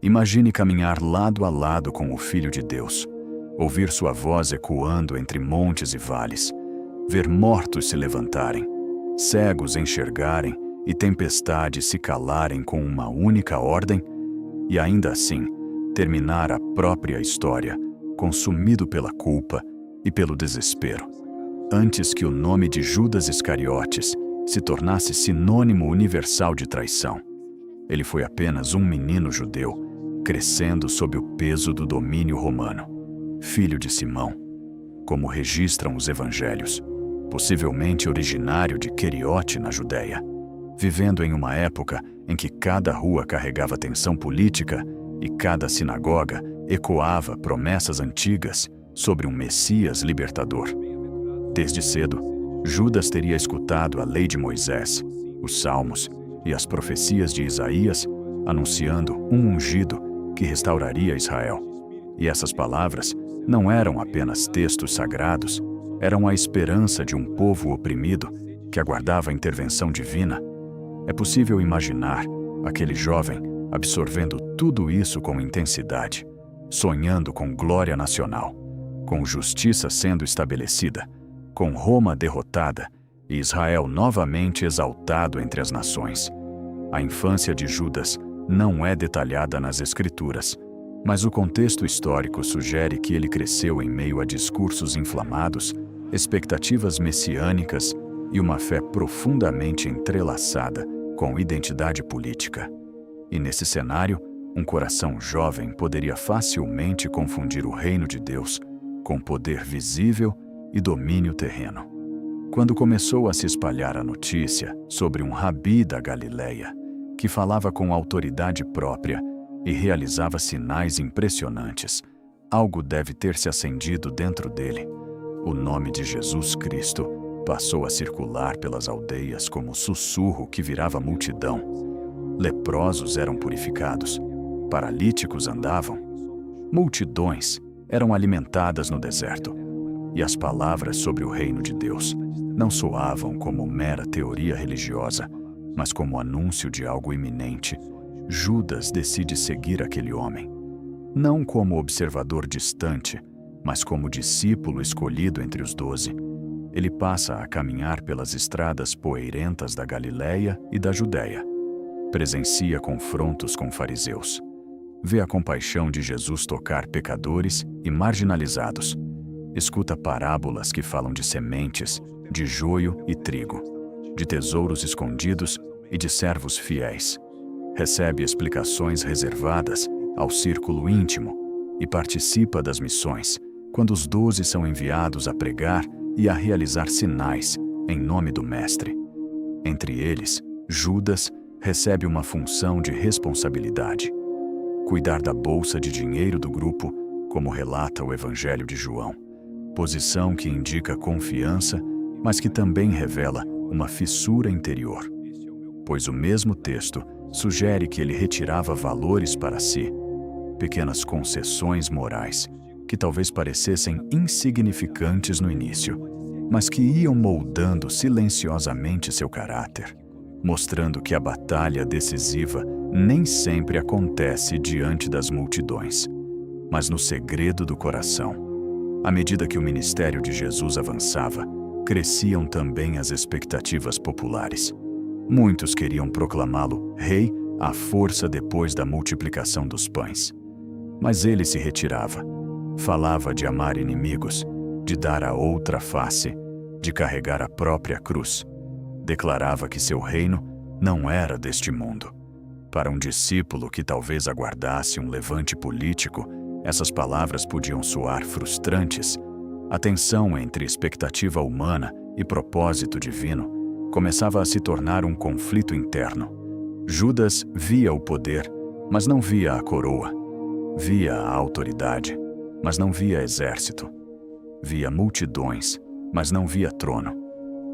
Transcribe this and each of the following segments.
Imagine caminhar lado a lado com o Filho de Deus, ouvir sua voz ecoando entre montes e vales, ver mortos se levantarem, cegos enxergarem e tempestades se calarem com uma única ordem, e ainda assim terminar a própria história, consumido pela culpa e pelo desespero, antes que o nome de Judas Iscariotes se tornasse sinônimo universal de traição. Ele foi apenas um menino judeu, crescendo sob o peso do domínio romano, filho de Simão, como registram os evangelhos, possivelmente originário de Queriote, na Judéia, vivendo em uma época em que cada rua carregava tensão política e cada sinagoga ecoava promessas antigas sobre um Messias libertador. Desde cedo, Judas teria escutado a lei de Moisés, os Salmos e as profecias de Isaías, anunciando um ungido que restauraria Israel. E essas palavras não eram apenas textos sagrados, eram a esperança de um povo oprimido que aguardava a intervenção divina. É possível imaginar aquele jovem absorvendo tudo isso com intensidade, sonhando com glória nacional, com justiça sendo estabelecida, com Roma derrotada e Israel novamente exaltado entre as nações. A infância de Judas não é detalhada nas Escrituras, mas o contexto histórico sugere que ele cresceu em meio a discursos inflamados, expectativas messiânicas e uma fé profundamente entrelaçada com identidade política. E nesse cenário, um coração jovem poderia facilmente confundir o reino de Deus com poder visível e domínio terreno. Quando começou a se espalhar a notícia sobre um rabi da Galileia, que falava com autoridade própria e realizava sinais impressionantes, algo deve ter se acendido dentro dele. O nome de Jesus Cristo passou a circular pelas aldeias como sussurro que virava multidão. Leprosos eram purificados, paralíticos andavam, multidões eram alimentadas no deserto, e as palavras sobre o reino de Deus não soavam como mera teoria religiosa, mas como anúncio de algo iminente. Judas decide seguir aquele homem, não como observador distante, mas como discípulo escolhido entre os 12. Ele passa a caminhar pelas estradas poeirentas da Galileia e da Judéia. Presencia confrontos com fariseus. Vê a compaixão de Jesus tocar pecadores e marginalizados. Escuta parábolas que falam de sementes, de joio e trigo, de tesouros escondidos e de servos fiéis. Recebe explicações reservadas ao círculo íntimo e participa das missões, quando os 12 são enviados a pregar e a realizar sinais em nome do Mestre. Entre eles, Judas recebe uma função de responsabilidade: cuidar da bolsa de dinheiro do grupo, como relata o Evangelho de João. Posição que indica confiança, mas que também revela uma fissura interior, pois o mesmo texto sugere que ele retirava valores para si, pequenas concessões morais que talvez parecessem insignificantes no início, mas que iam moldando silenciosamente seu caráter, mostrando que a batalha decisiva nem sempre acontece diante das multidões, mas no segredo do coração. À medida que o ministério de Jesus avançava, cresciam também as expectativas populares. Muitos queriam proclamá-lo rei à força depois da multiplicação dos pães. Mas ele se retirava. Falava de amar inimigos, de dar a outra face, de carregar a própria cruz. Declarava que seu reino não era deste mundo. Para um discípulo que talvez aguardasse um levante político, essas palavras podiam soar frustrantes. A tensão entre expectativa humana e propósito divino começava a se tornar um conflito interno. Judas via o poder, mas não via a coroa. Via a autoridade, mas não via exército. Via multidões, mas não via trono.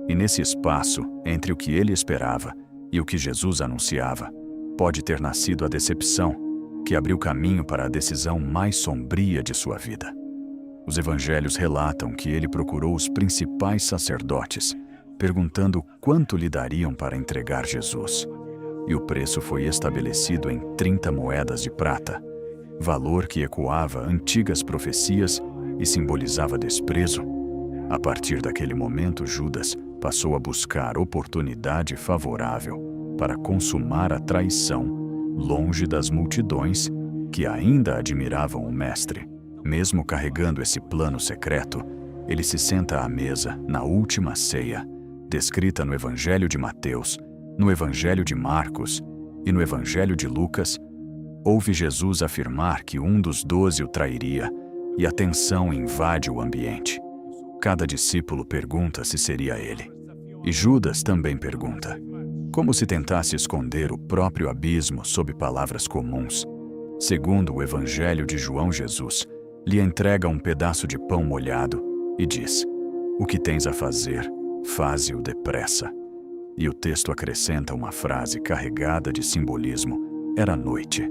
E nesse espaço, entre o que ele esperava e o que Jesus anunciava, pode ter nascido a decepção, que abriu caminho para a decisão mais sombria de sua vida. Os evangelhos relatam que ele procurou os principais sacerdotes, perguntando quanto lhe dariam para entregar Jesus. e o preço foi estabelecido em 30 moedas de prata, valor que ecoava antigas profecias e simbolizava desprezo. A partir daquele momento, Judas passou a buscar oportunidade favorável para consumar a traição, longe das multidões que ainda admiravam o mestre. Mesmo carregando esse plano secreto, ele se senta à mesa na última ceia, descrita no Evangelho de Mateus, no Evangelho de Marcos e no Evangelho de Lucas. Ouve Jesus afirmar que um dos 12 o trairia, e a tensão invade o ambiente. Cada discípulo pergunta se seria ele. E Judas também pergunta, como se tentasse esconder o próprio abismo sob palavras comuns. Segundo o Evangelho de João, Jesus lhe entrega um pedaço de pão molhado e diz: "O que tens a fazer, faze-o depressa." E o texto acrescenta uma frase carregada de simbolismo: era noite.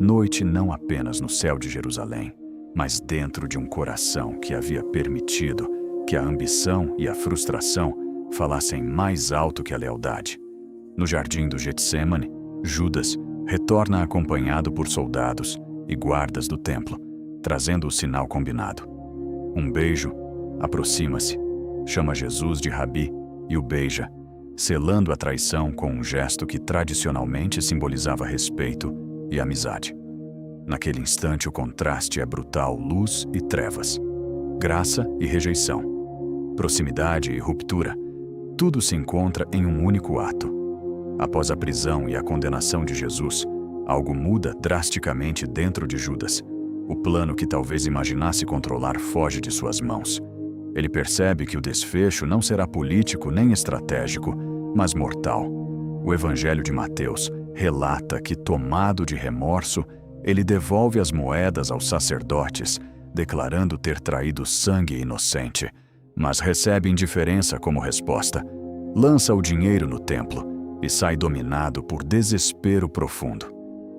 Noite não apenas no céu de Jerusalém, mas dentro de um coração que havia permitido que a ambição e a frustração falassem mais alto que a lealdade. No jardim do Getsêmani, Judas retorna acompanhado por soldados e guardas do templo, trazendo o sinal combinado. Um beijo, aproxima-se, chama Jesus de Rabi e o beija, selando a traição com um gesto que tradicionalmente simbolizava respeito e amizade. Naquele instante, o contraste é brutal: luz e trevas, graça e rejeição, proximidade e ruptura. Tudo se encontra em um único ato. Após a prisão e a condenação de Jesus, algo muda drasticamente dentro de Judas. O plano que talvez imaginasse controlar foge de suas mãos. Ele percebe que o desfecho não será político nem estratégico, mas mortal. O Evangelho de Mateus relata que, tomado de remorso, ele devolve as moedas aos sacerdotes, declarando ter traído sangue inocente, mas recebe indiferença como resposta. Lança o dinheiro no templo e sai dominado por desespero profundo.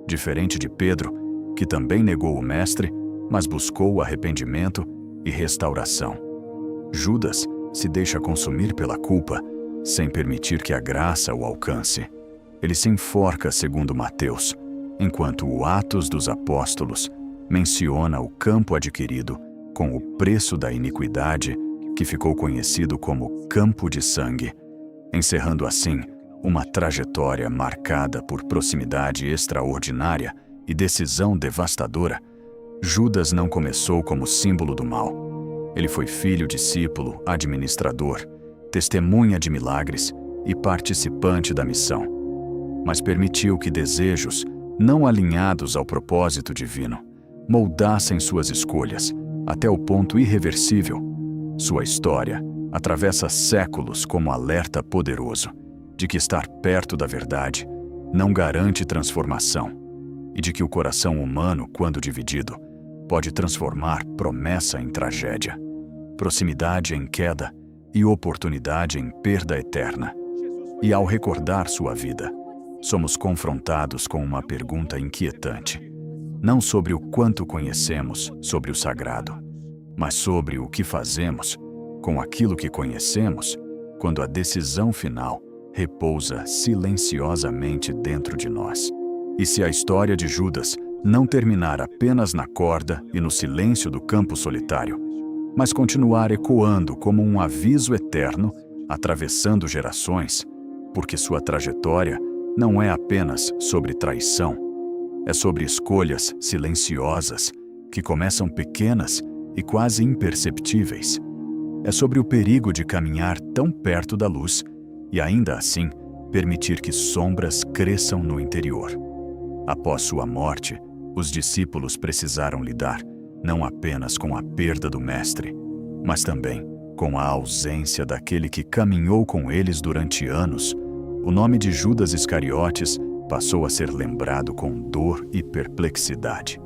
Diferente de Pedro, que também negou o mestre, mas buscou arrependimento e restauração, Judas se deixa consumir pela culpa, sem permitir que a graça o alcance. Ele se enforca segundo Mateus, enquanto o Atos dos Apóstolos menciona o campo adquirido com o preço da iniquidade, que ficou conhecido como campo de sangue, encerrando assim uma trajetória marcada por proximidade extraordinária e decisão devastadora. Judas não começou como símbolo do mal. Ele foi filho, discípulo, administrador, testemunha de milagres e participante da missão. Mas permitiu que desejos não alinhados ao propósito divino moldassem suas escolhas até o ponto irreversível. Sua história atravessa séculos como alerta poderoso de que estar perto da verdade não garante transformação e de que o coração humano, quando dividido, pode transformar promessa em tragédia, proximidade em queda e oportunidade em perda eterna. E ao recordar sua vida, somos confrontados com uma pergunta inquietante, não sobre o quanto conhecemos sobre o sagrado, mas sobre o que fazemos com aquilo que conhecemos quando a decisão final repousa silenciosamente dentro de nós. E se a história de Judas não terminar apenas na corda e no silêncio do campo solitário, mas continuar ecoando como um aviso eterno, atravessando gerações, porque sua trajetória não é apenas sobre traição, é sobre escolhas silenciosas que começam pequenas e quase imperceptíveis. É sobre o perigo de caminhar tão perto da luz e ainda assim permitir que sombras cresçam no interior. Após sua morte, os discípulos precisaram lidar não apenas com a perda do mestre, mas também com a ausência daquele que caminhou com eles durante anos. O nome de Judas Iscariotes passou a ser lembrado com dor e perplexidade,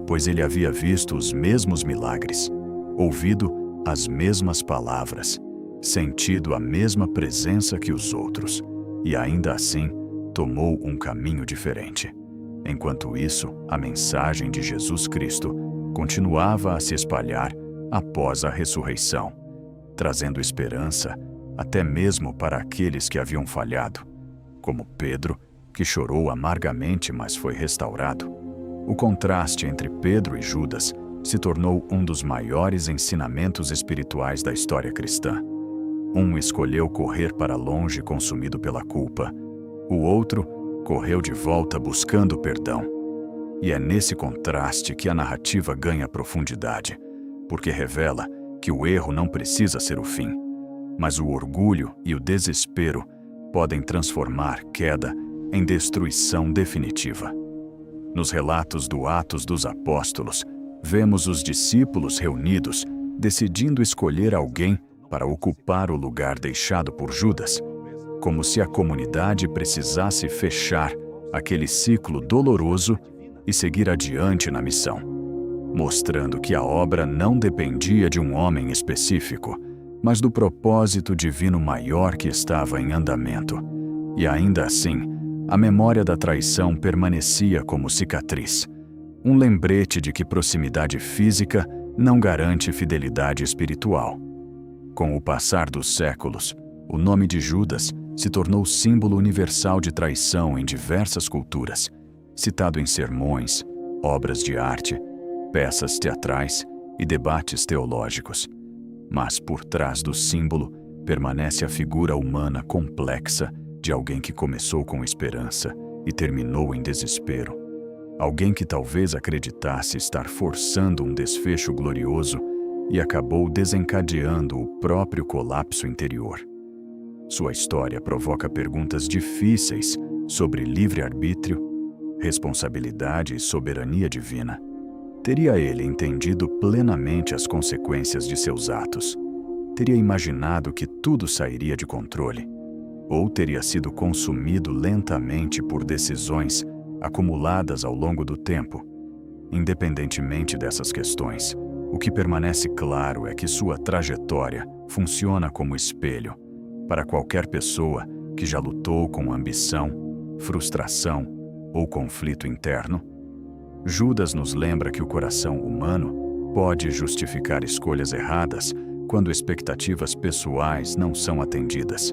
pois ele havia visto os mesmos milagres, ouvido as mesmas palavras, sentido a mesma presença que os outros, e ainda assim tomou um caminho diferente. Enquanto isso, a mensagem de Jesus Cristo continuava a se espalhar após a ressurreição, trazendo esperança até mesmo para aqueles que haviam falhado, como Pedro que chorou amargamente, mas foi restaurado. O contraste entre Pedro e Judas se tornou um dos maiores ensinamentos espirituais da história cristã. Um escolheu correr para longe consumido pela culpa. O outro correu de volta buscando perdão. E é nesse contraste que a narrativa ganha profundidade, porque revela que o erro não precisa ser o fim, mas o orgulho e o desespero podem transformar queda em destruição definitiva. Nos relatos do Atos dos Apóstolos, vemos os discípulos reunidos decidindo escolher alguém para ocupar o lugar deixado por Judas, como se a comunidade precisasse fechar aquele ciclo doloroso e seguir adiante na missão, mostrando que a obra não dependia de um homem específico, mas do propósito divino maior que estava em andamento. E ainda assim, a memória da traição permanecia como cicatriz, um lembrete de que proximidade física não garante fidelidade espiritual. Com o passar dos séculos, o nome de Judas se tornou símbolo universal de traição em diversas culturas, citado em sermões, obras de arte, peças teatrais e debates teológicos. Mas por trás do símbolo permanece a figura humana complexa de alguém que começou com esperança e terminou em desespero. Alguém que talvez acreditasse estar forçando um desfecho glorioso e acabou desencadeando o próprio colapso interior. Sua história provoca perguntas difíceis sobre livre-arbítrio, responsabilidade e soberania divina. Teria ele entendido plenamente as consequências de seus atos? Teria imaginado que tudo sairia de controle? Ou teria sido consumido lentamente por decisões acumuladas ao longo do tempo? Independentemente dessas questões, o que permanece claro é que sua trajetória funciona como espelho para qualquer pessoa que já lutou com ambição, frustração ou conflito interno. Judas nos lembra que o coração humano pode justificar escolhas erradas quando expectativas pessoais não são atendidas,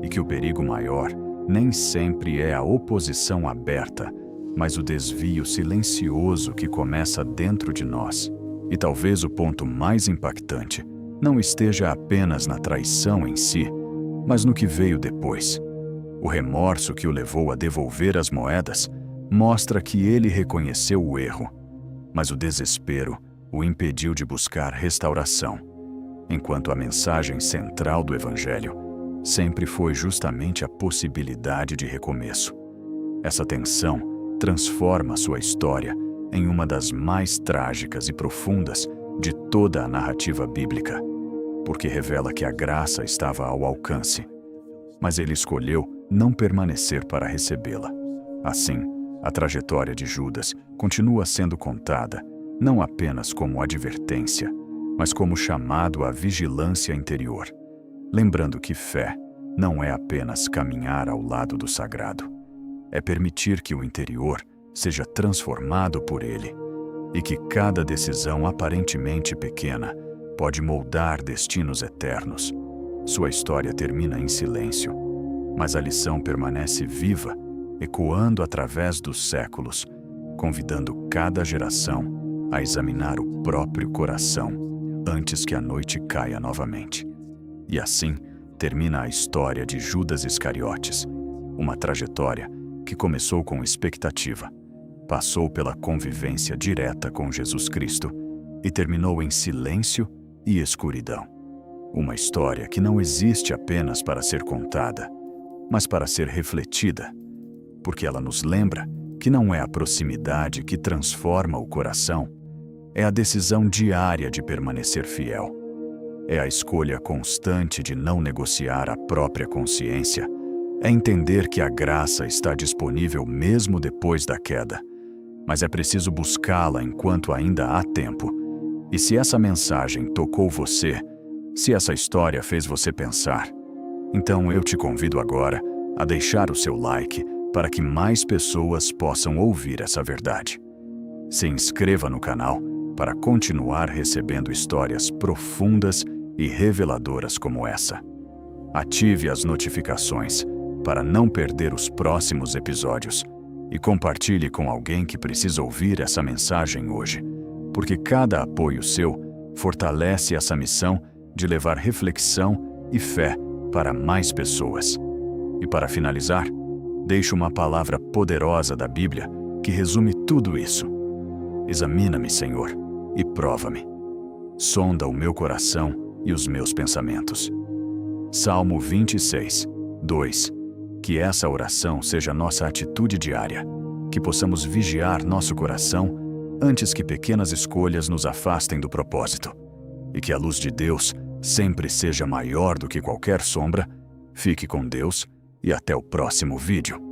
e que o perigo maior nem sempre é a oposição aberta, mas o desvio silencioso que começa dentro de nós. E talvez o ponto mais impactante não esteja apenas na traição em si, mas no que veio depois. O remorso que o levou a devolver as moedas mostra que ele reconheceu o erro, mas o desespero o impediu de buscar restauração, enquanto a mensagem central do Evangelho sempre foi justamente a possibilidade de recomeço. Essa tensão transforma sua história em uma das mais trágicas e profundas de toda a narrativa bíblica, porque revela que a graça estava ao alcance, mas ele escolheu não permanecer para recebê-la. Assim, a trajetória de Judas continua sendo contada não apenas como advertência, mas como chamado à vigilância interior, lembrando que fé não é apenas caminhar ao lado do sagrado, é permitir que o interior seja transformado por ele, e que cada decisão aparentemente pequena pode moldar destinos eternos. Sua história termina em silêncio, mas a lição permanece viva, ecoando através dos séculos, convidando cada geração a examinar o próprio coração antes que a noite caia novamente. E assim termina a história de Judas Iscariotes, uma trajetória que começou com expectativa, passou pela convivência direta com Jesus Cristo e terminou em silêncio e escuridão. Uma história que não existe apenas para ser contada, mas para ser refletida, porque ela nos lembra que não é a proximidade que transforma o coração, é a decisão diária de permanecer fiel. É a escolha constante de não negociar a própria consciência, é entender que a graça está disponível mesmo depois da queda, mas é preciso buscá-la enquanto ainda há tempo. E se essa mensagem tocou você, se essa história fez você pensar, então eu te convido agora a deixar o seu like para que mais pessoas possam ouvir essa verdade. Se inscreva no canal para continuar recebendo histórias profundas e reveladoras como essa. Ative as notificações para não perder os próximos episódios e compartilhe com alguém que precisa ouvir essa mensagem hoje, porque cada apoio seu fortalece essa missão de levar reflexão e fé para mais pessoas. E para finalizar, deixo uma palavra poderosa da Bíblia que resume tudo isso. Examina-me, Senhor, e prova-me. Sonda o meu coração e os meus pensamentos. Salmo 26, 2. Que essa oração seja nossa atitude diária, que possamos vigiar nosso coração antes que pequenas escolhas nos afastem do propósito, e que a luz de Deus sempre seja maior do que qualquer sombra. Fique com Deus e até o próximo vídeo.